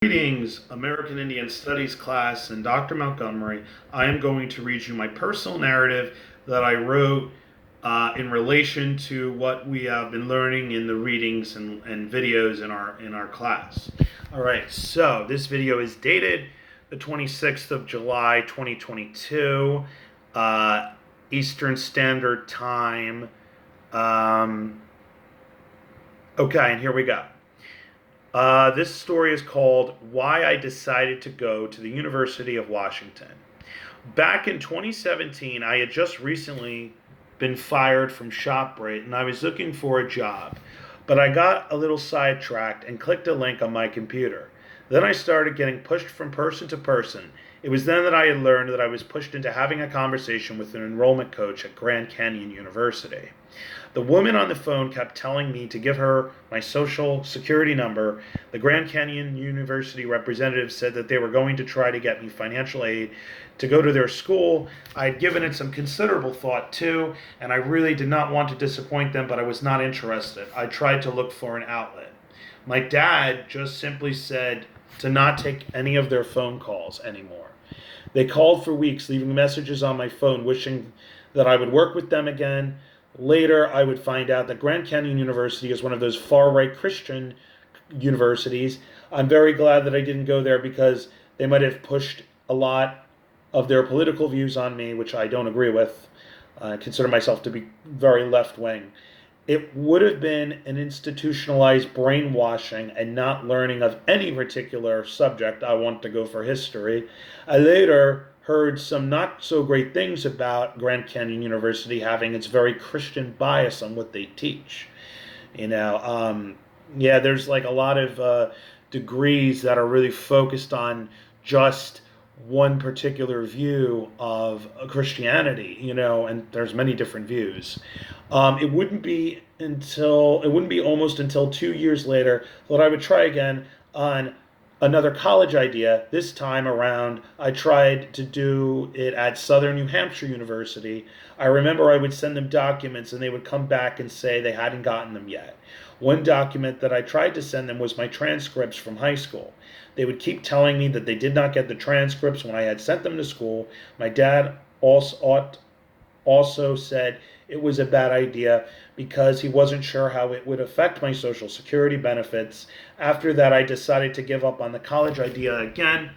Greetings, American Indian Studies class, and Dr. Montgomery. I am going to read you my personal narrative that I wrote in relation to what we have been learning in the readings and videos in our class. All right, so this video is dated the 26th of July, 2022, Eastern Standard Time. Okay, and here we go. This story is called Why I Decided to Go to the University of Washington. Back in 2017, I had just recently been fired from ShopRite and I was looking for a job. But I got a little sidetracked and clicked a link on my computer. Then I started getting pushed from person to person. It was then that I had learned that I was pushed into having a conversation with an enrollment coach at Grand Canyon University. The woman on the phone kept telling me to give her my social security number. The Grand Canyon University representative said that they were going to try to get me financial aid to go to their school. I had given it some considerable thought too, and I really did not want to disappoint them, but I was not interested. I tried to look for an outlet. My dad just simply said to not take any of their phone calls anymore. They called for weeks, leaving messages on my phone wishing that I would work with them again. Later, I would find out that Grand Canyon University is one of those far-right Christian universities. I'm very glad that I didn't go there because they might have pushed a lot of their political views on me, which I don't agree with. I consider myself to be very left-wing. It would have been an institutionalized brainwashing and not learning of any particular subject. I want to go for history. I later heard some not so great things about Grand Canyon University having its very Christian bias on what they teach. There's like a lot of degrees that are really focused on just one particular view of Christianity, and there's many different views. It wouldn't be almost until 2 years later that I would try again on another college idea. This time around, I tried to do it at Southern New Hampshire University. I remember I would send them documents and they would come back and say they hadn't gotten them yet. One document that I tried to send them was my transcripts from high school. They would keep telling me that they did not get the transcripts when I had sent them to school. My dad also said it was a bad idea because he wasn't sure how it would affect my Social Security benefits. After that, I decided to give up on the college idea again.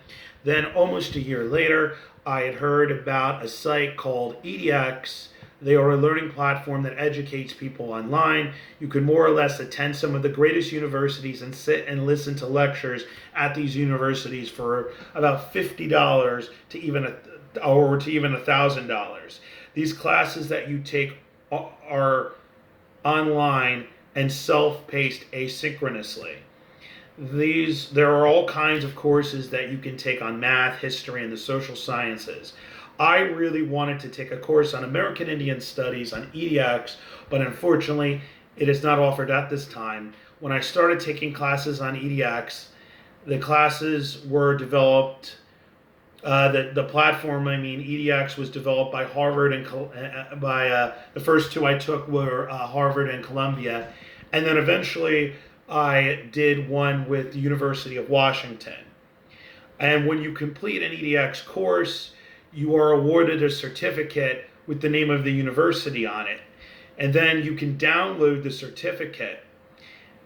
Then, almost a year later, I had heard about a site called EDX. They are a learning platform that educates people online. You can more or less attend some of the greatest universities and sit and listen to lectures at these universities for about $50 to even $1,000. These classes that you take are online and self-paced asynchronously. There are all kinds of courses that you can take on math, history, and the social sciences. I really wanted to take a course on American Indian Studies on EDX, but unfortunately, it is not offered at this time. When I started taking classes on EDX, the classes were developed. The platform, EDX, was developed by Harvard and the first two I took were Harvard and Columbia, and then eventually I did one with the University of Washington. And when you complete an EDX course, you are awarded a certificate with the name of the university on it. And then you can download the certificate.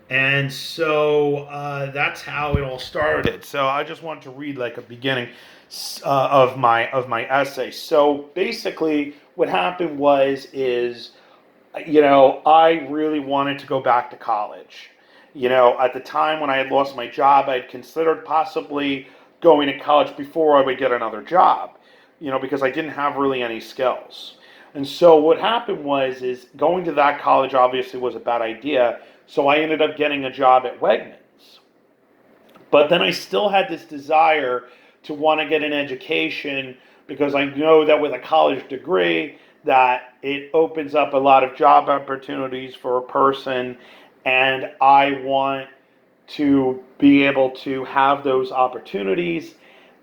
And so that's how it all started. So I just want to read like a beginning of my essay. So basically what happened is I really wanted to go back to college. At the time when I had lost my job, I had considered possibly going to college before I would get another job, because I didn't have really any skills. And so what happened is going to that college obviously was a bad idea. So I ended up getting a job at Wegmans. But then I still had this desire to want to get an education because I know that with a college degree that it opens up a lot of job opportunities for a person, and I want to be able to have those opportunities.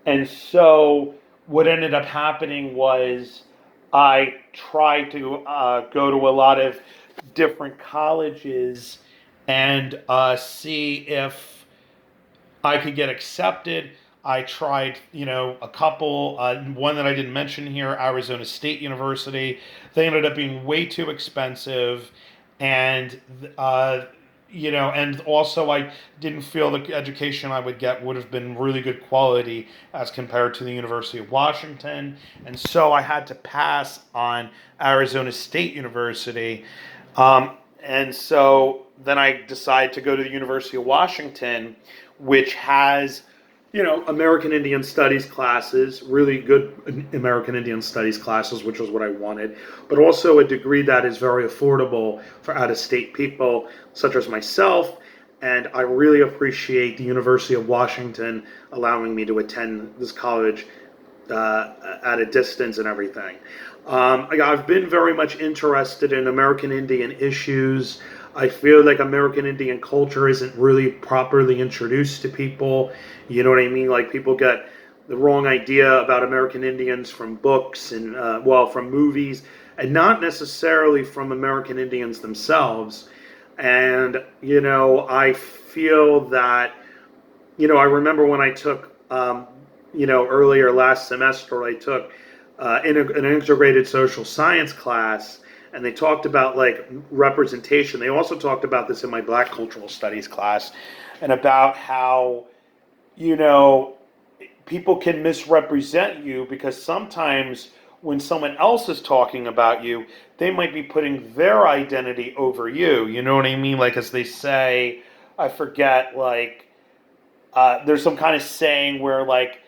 And so what ended up happening was I tried to go to a lot of different colleges and see if I could get accepted. I tried, a couple. One that I didn't mention here, Arizona State University. They ended up being way too expensive, and and also I didn't feel the education I would get would have been really good quality as compared to the University of Washington, and so I had to pass on Arizona State University. And so then I decided to go to the University of Washington, which has, American Indian Studies classes, really good American Indian Studies classes, which was what I wanted, but also a degree that is very affordable for out of state people such as myself. And I really appreciate the University of Washington allowing me to attend this college at a distance and everything. I've been very much interested in American Indian issues. I feel like American Indian culture isn't really properly introduced to people. You know what I mean? Like people get the wrong idea about American Indians from books and, from movies, and not necessarily from American Indians themselves. And, I feel that, I remember when I took, earlier last semester, I took an integrated social science class, and they talked about like representation. They also talked about this in my Black cultural studies class, and about how, people can misrepresent you because sometimes when someone else is talking about you, they might be putting their identity over you. You know what I mean? Like, as they say, I forget, like, there's some kind of saying where, like,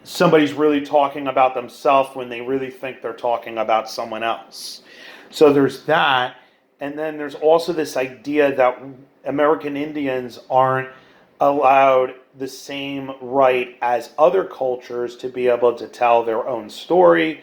somebody's really talking about themselves when they really think they're talking about someone else. So there's that. And then there's also this idea that American Indians aren't allowed the same right as other cultures to be able to tell their own story.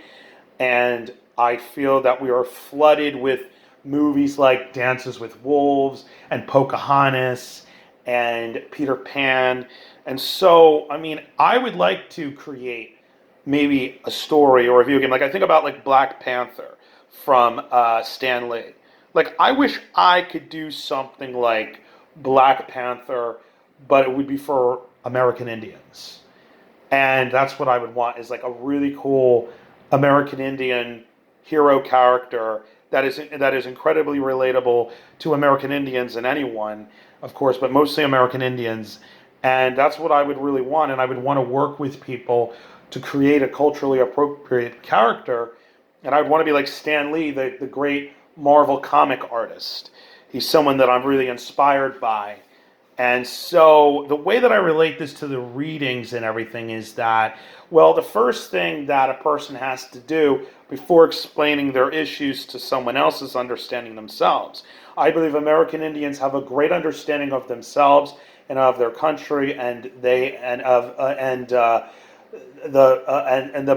And I feel that we are flooded with movies like Dances with Wolves and Pocahontas and Peter Pan. And so, I mean, I would like to create maybe a story or a video game. Like I think about like Black Panther from Stan Lee. Like I wish I could do something like Black Panther, but it would be for American Indians. And that's what I would want, is like a really cool American Indian hero character that is incredibly relatable to American Indians and anyone, of course, but mostly American Indians. And that's what I would really want. And I would want to work with people to create a culturally appropriate character. And I would want to be like Stan Lee, the great Marvel comic artist. He's someone that I'm really inspired by. And so the way that I relate this to the readings and everything is that, well, the first thing that a person has to do before explaining their issues to someone else is understanding themselves. I believe American Indians have a great understanding of themselves and of their country, and the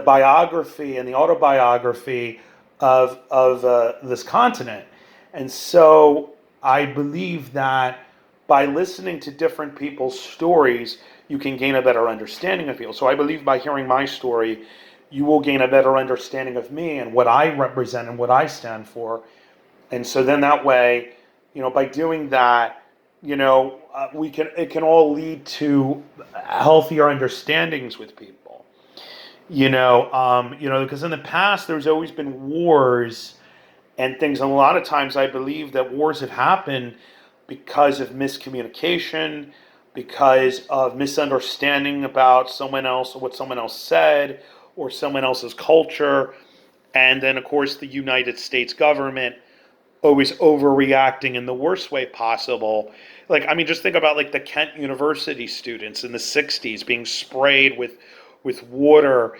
biography and the autobiography of this continent. And so I believe that by listening to different people's stories, you can gain a better understanding of people. So I believe by hearing my story, you will gain a better understanding of me and what I represent and what I stand for. And so then that way, by doing that, it can all lead to healthier understandings with people. Because in the past there's always been wars and things, and a lot of times I believe that wars have happened because of miscommunication, because of misunderstanding about someone else or what someone else said or someone else's culture. And then, of course, the United States government always overreacting in the worst way possible. Like, I mean, just think about like the Kent University students in the 60s being sprayed with water,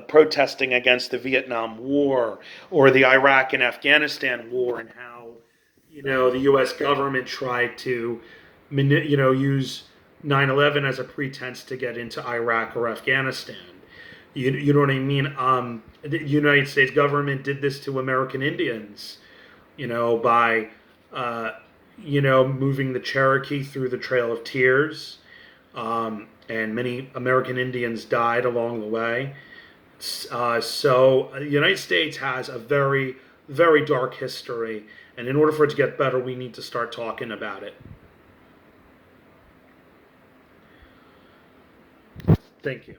protesting against the Vietnam War or the Iraq and Afghanistan war, and how the U.S. government tried to, use 9/11 as a pretense to get into Iraq or Afghanistan. You know what I mean? The United States government did this to American Indians, by, moving the Cherokee through the Trail of Tears. And many American Indians died along the way. So the United States has a very, very dark history. And in order for it to get better, we need to start talking about it. Thank you.